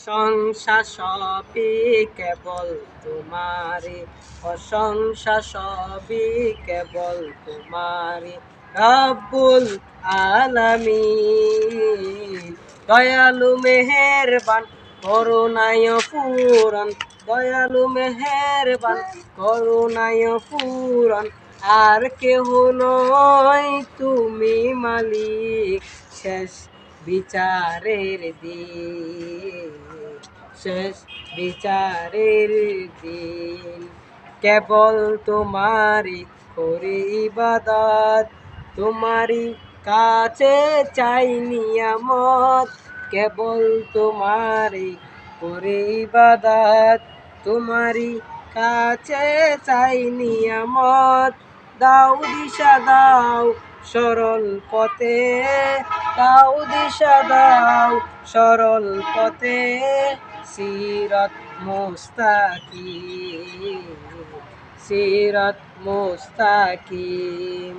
প্রশংসা সবই কেবল তোমারে, প্রশংসা সবই কেবল তোমারে, রব্বুল আলামিন। দয়ালু মেহেরবান করুণায় পূরণ, দয়ালু মেহেরবান করুণায় পূরণ, আর কেহ নয় তুমি মালিক শেষ বিচারের দিন, শেষ বিচারের দিন। কেবল তোমারই করি ইবাদত, তোমারই কাছে চাই নিয়ামত, কেবল তোমারই করি ইবাদত, তোমারই কাছে চাই নিয়ামত। দাও দিশা দাও সরল পথে, দাও দিশা দাও সরল পথে, সিরাত মুস্তাকিম, সিরাত মুস্তাকিম।